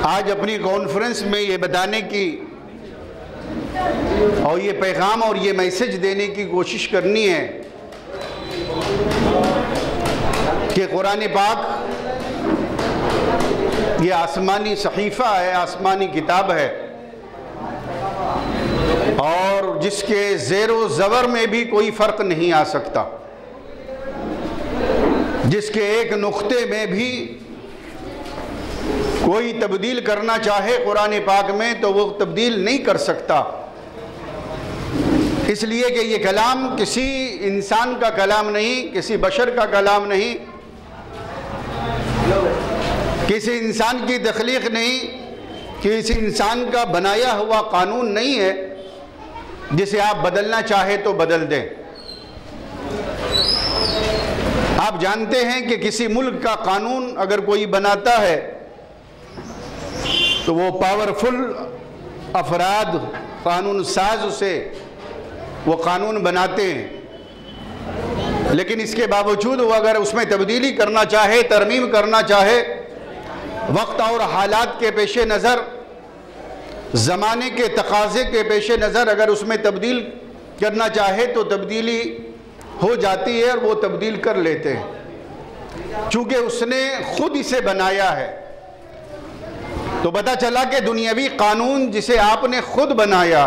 आज अपनी कॉन्फ्रेंस में ये बताने की और ये पैगाम और ये मैसेज देने की कोशिश करनी है कि कुरान पाक ये आसमानी सहीफ़ा है, आसमानी किताब है और जिसके ज़ेरो ज़बर में भी कोई फ़र्क नहीं आ सकता, जिसके एक नुक्ते में भी कोई तब्दील करना चाहे कुरान पाक में तो वो तब्दील नहीं कर सकता, इसलिए कि ये कलाम किसी इंसान का कलाम नहीं, किसी बशर का कलाम नहीं, किसी इंसान की तख्लीक नहीं, किसी इंसान का बनाया हुआ कानून नहीं है जिसे आप बदलना चाहे तो बदल दें। आप जानते हैं कि किसी मुल्क का कानून अगर कोई बनाता है तो वो पावरफुल अफराद कानून साज से वो कानून बनाते हैं, लेकिन इसके बावजूद वो अगर उसमें तब्दीली करना चाहे, तरमीम करना चाहे, वक्त और हालात के पेश नज़र, ज़माने के तकाज़े के पेश नज़र अगर उसमें तब्दील करना चाहे तो तब्दीली हो जाती है और वो तब्दील कर लेते हैं, चूँकि उसने खुद इसे बनाया है। तो पता चला कि दुनियावी कानून जिसे आपने खुद बनाया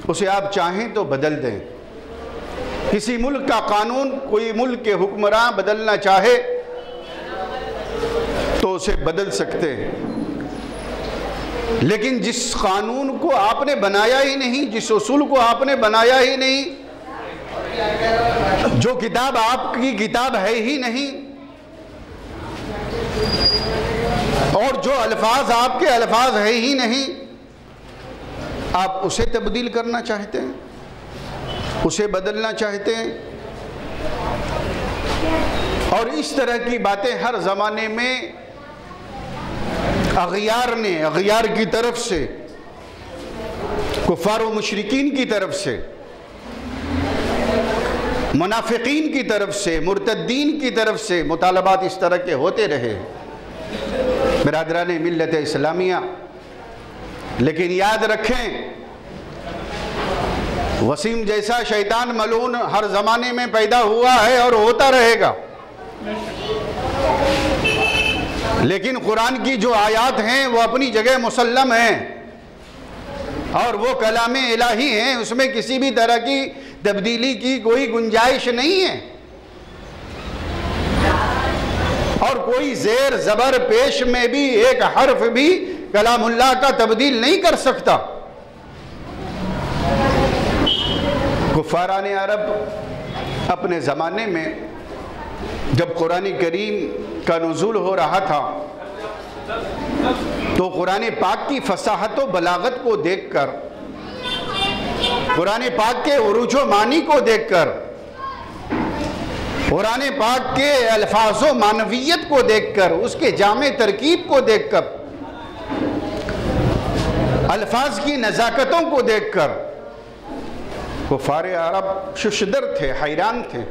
उसे आप चाहें तो बदल दें। किसी मुल्क का कानून कोई मुल्क के हुक्मरान बदलना चाहे तो उसे बदल सकते हैं, लेकिन जिस कानून को आपने बनाया ही नहीं, जिस उसूल को आपने बनाया ही नहीं, जो किताब आपकी किताब है ही नहीं और जो अल्फाज आपके अल्फाज है ही नहीं, आप उसे तब्दील करना चाहते हैं, उसे बदलना चाहते हैं। और इस तरह की बातें हर ज़माने में अग़ियार की तरफ से, कुफ़ार व मुशरिकीन की तरफ से, मुनाफिकीन की तरफ से, मुर्तद्दीन की तरफ से मुतालबात इस तरह के होते रहे बिरादरान मिल्लत इस्लामिया। लेकिन याद रखें, वसीम जैसा शैतान मलून हर ज़माने में पैदा हुआ है और होता रहेगा, लेकिन कुरान की जो आयात हैं वो अपनी जगह मुसल्लम हैं और वो कलाम इलाही हैं, उसमें किसी भी तरह की तब्दीली की कोई गुंजाइश नहीं है और कोई ज़ेर ज़बर पेश में भी एक हर्फ भी कलामुल्लाह का तब्दील नहीं कर सकता। कुफ़ारान अरब अपने ज़माने में जब कुरान करीम का नुज़ूल हो रहा था तो कुरान पाक की फसाहत व बलागत को देखकर, कुरान पाक के उरूज व मानी को देखकर, कुरान पाक के अल्फाज व मानवियत को देखकर, उसके जामे तरकीब को देखकर, अल्फाज की नज़ाकतों को देखकर कुफ़ार अरब शुशदर थे, हैरान थे।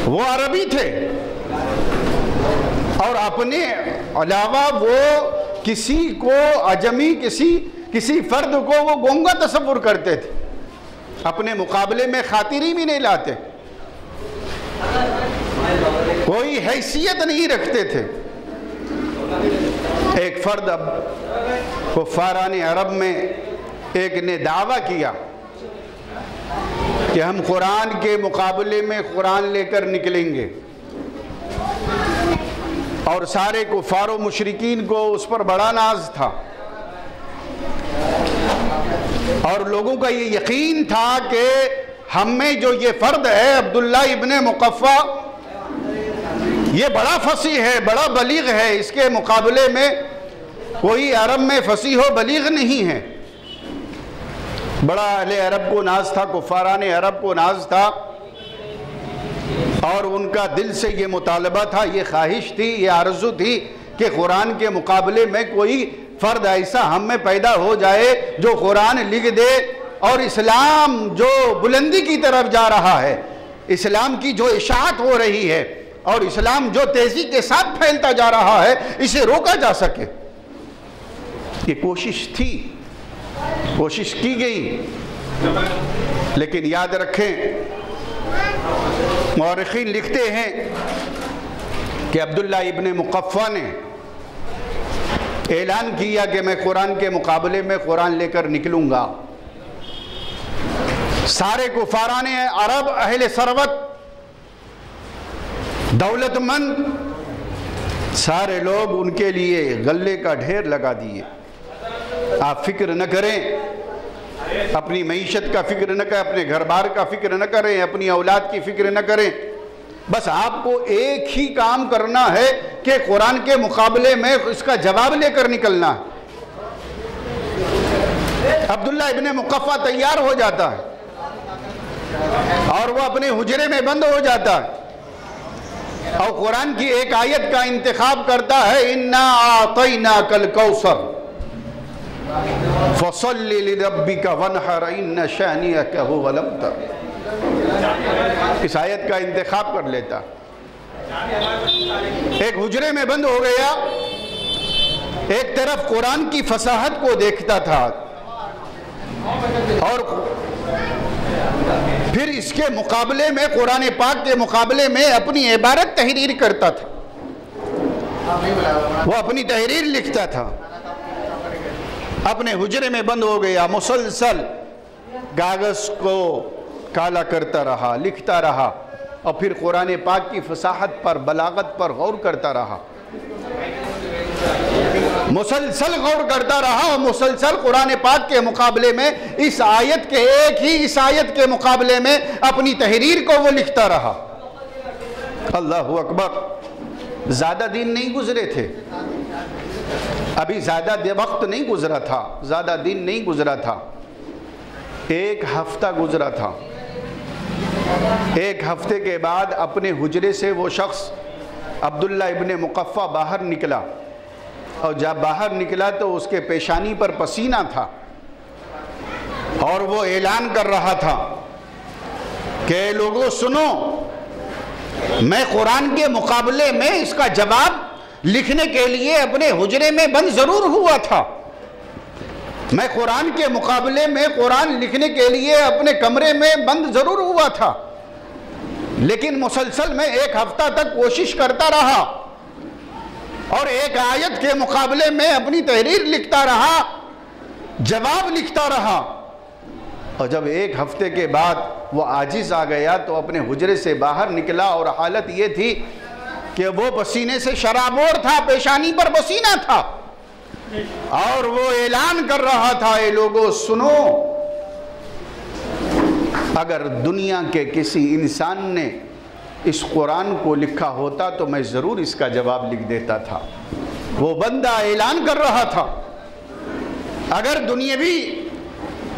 वो अरबी थे और अपने अलावा वो किसी को अजमी, किसी फ़र्द को वो गूंगा तस्वुर करते थे, अपने मुकाबले में खातिरी भी नहीं लाते, कोई हैसियत नहीं रखते थे। एक फ़र्द अब कुफ़ारान अरब में एक ने दावा किया कि हम कुरान के मुकाबले में कुरान लेकर निकलेंगे और सारे कुफ़ार व मुशरिकीन को उस पर बड़ा नाज था और लोगों का ये यकीन था कि हम में जो ये फ़र्द है अब्दुल्ला इब्ने मुक़फ़्फ़ा, ये बड़ा फसीह है, बड़ा बलीग है, इसके मुकाबले में कोई अरब में फसीह व बलीग नहीं है। बड़ा अहले अरब को नाज था, कुफ़ारान अरब को नाज था और उनका दिल से ये मुतालबा था, ये ख्वाहिश थी, ये आरज़ू थी कि कुरान के मुकाबले में कोई फ़र्द ऐसा हम में पैदा हो जाए जो कुरान लिख दे और इस्लाम जो बुलंदी की तरफ जा रहा है, इस्लाम की जो इशाअत हो रही है और इस्लाम जो तेजी के साथ फैलता जा रहा है इसे रोका जा सके। ये कोशिश थी, कोशिश की गई, लेकिन याद रखें मौरखीन लिखते हैं कि अब्दुल्ला इब्ने मुक़फ़्फ़ा ने ऐलान किया कि मैं कुरान के मुकाबले में कुरान लेकर निकलूंगा। सारे कुफाराने अरब, अहले सरवत, दौलतमंद, सारे लोग उनके लिए गल्ले का ढेर लगा दिए। आप फिक्र न करें, अपनी मईशत का फिक्र न करें, अपने घर बार का फिक्र न करें, अपनी औलाद की फिक्र न करें, बस आपको एक ही काम करना है कि कुरान के मुकाबले में इसका जवाब लेकर निकलना है। अब्दुल्ला इब्ने मुक़फ़्फ़ा तैयार हो जाता है और वो अपने हुजरे में बंद हो जाता है और कुरान की एक आयत का इंतखाब करता है, इन्ना आतैनाकल कौसर फसल्लि लिरब्बिका वन्हर इन्न शानिअका हुवल अब्तर। इस आयत का इंतखाब कर लेता, एक हुजरे में बंद हो गया, एक तरफ कुरान की फसाहत को देखता था और फिर इसके मुकाबले में, कुरान पाक के मुकाबले में अपनी इबारत तहरीर करता था, वो अपनी तहरीर लिखता था। अपने हुजरे में बंद हो गया, मुसलसल कागज को काला करता रहा, लिखता रहा और फिर कुरान पाक की फसाहत पर, बलागत पर गौर करता रहा, मुसलसल गौर करता रहा और मुसलसल कुरान पाक के मुकाबले में, इस आयत के, एक ही इस आयत के मुकाबले में अपनी तहरीर को वो लिखता रहा। अल्लाहु अकबर। ज़्यादा दिन नहीं गुजरे थे, अभी ज़्यादा वक्त नहीं गुजरा था, ज़्यादा दिन नहीं गुजरा था, एक हफ्ता गुजरा था। एक हफ्ते के बाद अपने हुजरे से वो शख्स अब्दुल्ला इब्ने मुक़फ़्फ़ा बाहर निकला और जब बाहर निकला तो उसके पेशानी पर पसीना था और वो ऐलान कर रहा था कि लोगों सुनो, मैं कुरान के मुकाबले में इसका जवाब लिखने के लिए अपने हुजरे में बंद ज़रूर हुआ था। मैं कुरान के मुकाबले में कुरान लिखने के लिए अपने कमरे में बंद ज़रूर हुआ था, लेकिन मुसलसल मैं एक हफ्ता तक कोशिश करता रहा और एक आयत के मुकाबले में अपनी तहरीर लिखता रहा, जवाब लिखता रहा। और जब एक हफ्ते के बाद वो आजिज़ आ गया तो अपने हुजरे से बाहर निकला और हालत ये थी कि वो पसीने से शराबोर था, पेशानी पर पसीना था और वो ऐलान कर रहा था, ए लोगों सुनो, अगर दुनिया के किसी इंसान ने इस कुरान को लिखा होता तो मैं ज़रूर इसका जवाब लिख देता था। वो बंदा ऐलान कर रहा था, अगर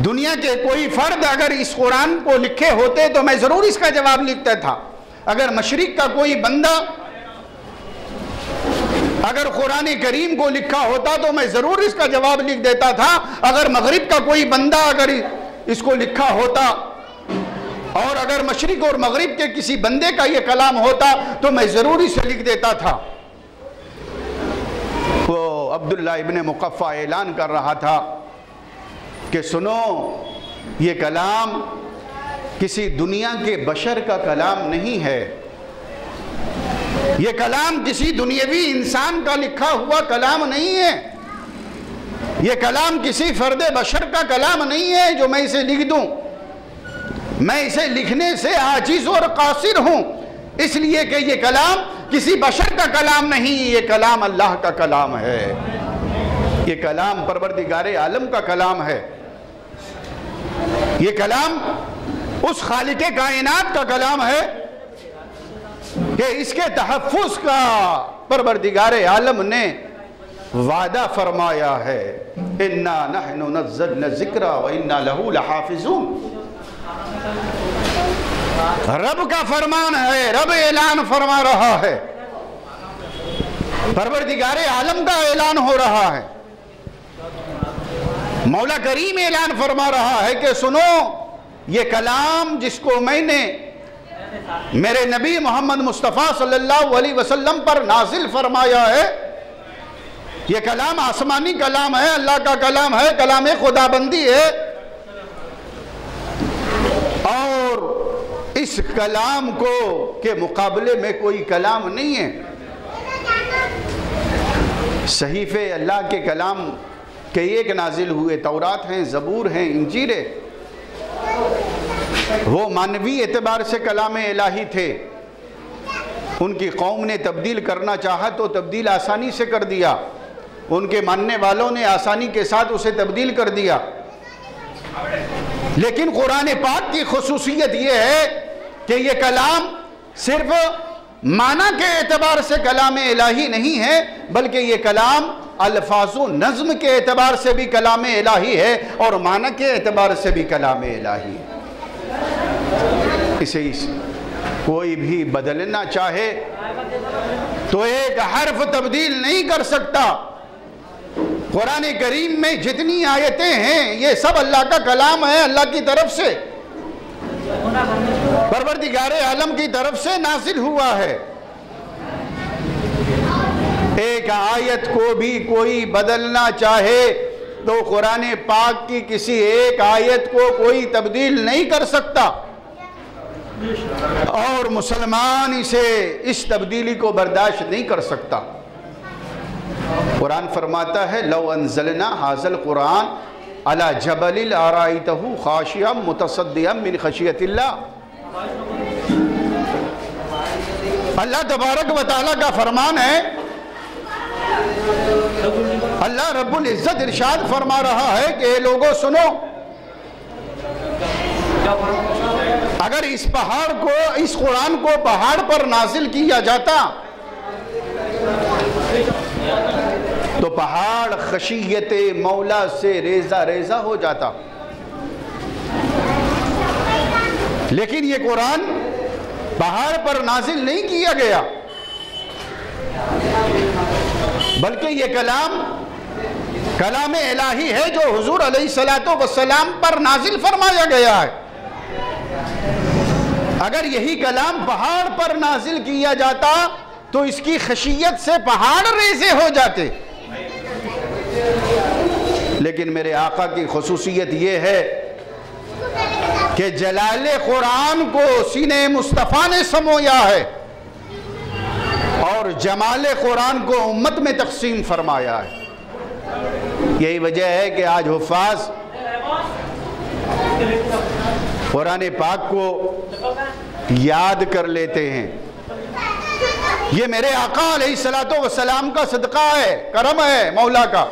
दुनिया के कोई फ़र्द अगर इस कुरान को लिखे होते तो मैं ज़रूर इसका जवाब लिखता था। अगर मशरिक़ का कोई बंदा अगर कुरान करीम को लिखा होता तो मैं ज़रूर इसका जवाब लिख देता था। अगर मगरिब का कोई बंदा अगर इसको लिखा होता और अगर मशरिक़ और मगरिब के किसी बंदे का ये कलाम होता तो मैं ज़रूर इसे लिख देता था। वो अब्दुल्ला इब्ने मुक़फ़्फ़ा ऐलान कर रहा था कि सुनो, ये कलाम किसी दुनिया के बशर का कलाम नहीं है, ये कलाम किसी दुनियावी इंसान का लिखा हुआ कलाम नहीं है, ये कलाम किसी फ़र्द बशर का कलाम नहीं है जो मैं इसे लिख दूं। मैं इसे लिखने से आजिज़ और कासिर हूँ, इसलिए कि ये कलाम किसी बशर का कलाम नहीं, ये कलाम अल्लाह का कलाम है, ये कलाम परवरदिगारे आलम का कलाम है, ये कलाम उस खालिक़े कायनात का कलाम है कि इसके तहफ़्फ़ुज़ का परवरदिगारे आलम ने वादा फरमाया है, इन्ना नहनु नज़्ज़लना ज़िक्रा व इन्ना लहू लहाफ़िज़ून। रब का फरमान है, रब ऐलान फरमा रहा है, परवरदिगारे आलम का ऐलान हो रहा है, मौला करीम ऐलान फरमा रहा है कि सुनो, ये कलाम जिसको मैंने मेरे नबी मोहम्मद मुस्तफ़ा सल्लल्लाहु अलैहि वसल्लम पर नाजिल फरमाया है। ये कलाम आसमानी कलाम है, अल्लाह का कलाम है, कलाम खुदाबंदी है। और इस कलाम को के मुकाबले में कोई कलाम नहीं है। सहीफे अल्लाह के कलाम के एक नाजिल हुए, तौरात हैं, ज़बूर हैं, इंजील है। वो मानवी एतबार से कलाम इलाही थे। उनकी कौम ने तब्दील करना चाहा तो तब्दील आसानी से कर दिया, उनके मानने वालों ने आसानी के साथ उसे तब्दील कर दिया। लेकिन कुरान पाक की खुसूसियत यह है कि यह कलाम सिर्फ माना के एतबार से कलाम इलाही नहीं है, बल्कि ये कलाम अल्फाज़ो नज़्म के एतबार से भी कलाम इलाही है और माना के एतबार से भी कलाम इलाही है। इसे कोई भी बदलना चाहे तो एक हर्फ तब्दील नहीं कर सकता। कुरान करीम में जितनी आयतें हैं ये सब अल्लाह का कलाम है, अल्लाह की तरफ से, परवरदिगारे आलम की तरफ से नाजिल हुआ है। एक आयत को भी कोई बदलना चाहे तो कुरान पाक की किसी एक आयत को कोई तब्दील नहीं कर सकता और मुसलमान इस तब्दीली को बर्दाश्त नहीं कर सकता। कुरान फरमाता है लौ अंज़लना हाज़ल कुरान अला जबलिल अराइतहु खाशियम मुतसद्दियम मिन खशियतिल्लाह। अल्लाह तबारक व तआला का फरमान है, अल्लाह रब्बुल इज़्ज़त इरशाद फरमा रहा है कि लोगों सुनो, अगर इस पहाड़ को, इस कुरान को पहाड़ पर नाजिल किया जाता तो पहाड़ खशियत मौला से रेजा रेजा हो जाता। लेकिन ये कुरान पहाड़ पर नाजिल नहीं किया गया, बल्कि ये कलाम इलाही है जो हुजूर अलैहिस्सलातु वस्सलाम पर नाजिल फरमाया गया है। अगर यही कलाम पहाड़ पर नाजिल किया जाता तो इसकी खशियत से पहाड़ रेजे हो जाते। लेकिन मेरे आका की खुसूसियत ये है कि जलाले कुरान को सीने मुस्तफ़ा ने समोया है और जमाले कुरान को उम्मत में तकसीम फरमाया है। यही वजह है कि आज हुफ़ाज़ कुरान पाक को याद कर लेते हैं। ये मेरे आका अलैहिस्सलातु वस्सलाम का सदका है, करम है मौला का,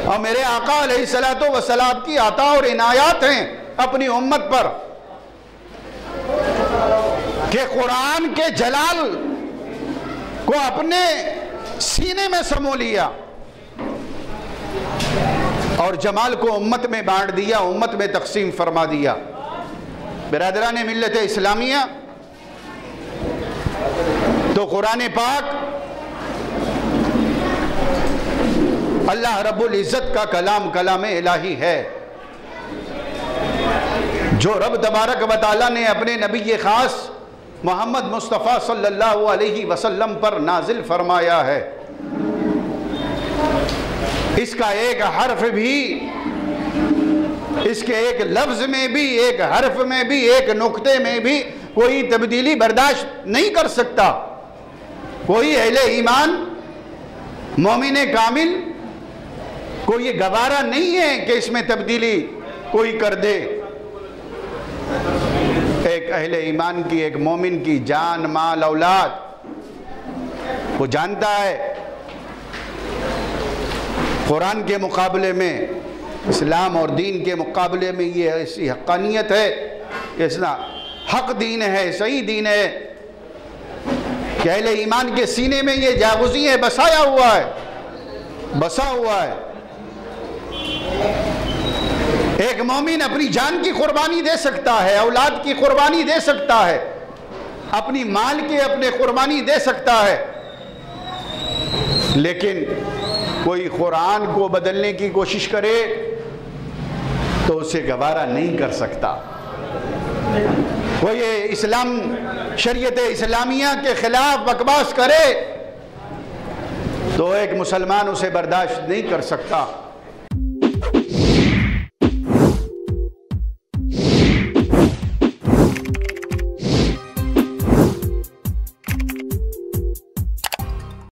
और मेरे आका अलैहिस्सलातु वस्सलाम की अता और इनायात हैं अपनी उम्मत पर कि कुरान के जलाल को अपने सीने में समो लिया और जमाल को उम्मत में बांट दिया, उम्मत में तकसीम फरमा दिया। बिरादरान मिल्लत इस्लामिया, तो कुरान पाक अल्लाह रब्बुल इज़्ज़त का कलाम, कलाम इलाही है जो रब तबारक व तआला ने अपने नबी ख़ास मोहम्मद मुस्तफ़ा सल्लल्लाहु अलैहि वसल्लम पर नाजिल फरमाया है। इसका एक हर्फ भी, इसके एक लफ्ज़ में भी, एक हर्फ में भी, एक नुक्ते में भी कोई तब्दीली बर्दाश्त नहीं कर सकता। कोई अहले ईमान मोमिन कामिल को ये गवारा नहीं है कि इसमें तब्दीली कोई कर दे। एक अहले ईमान की, एक मोमिन की जान, माल, औलाद, वो जानता है कुरान के मुकाबले में, इस्लाम और दीन के मुकाबले में ये ऐसी हक़ानियत है, ऐसा हक दीन है, सही दीन है कि अहले ईमान के सीने में ये जागुज़ी है, बसाया हुआ है, बसा हुआ है। एक मोमिन अपनी जान की कुर्बानी दे सकता है, औलाद की कुर्बानी दे सकता है, अपनी माल की अपने कुर्बानी दे सकता है, लेकिन कोई कुरान को बदलने की कोशिश करे तो उसे गवारा नहीं कर सकता। वो ये इस्लाम शरीयत इस्लामिया के ख़िलाफ़ बकवास करे तो एक मुसलमान उसे बर्दाश्त नहीं कर सकता।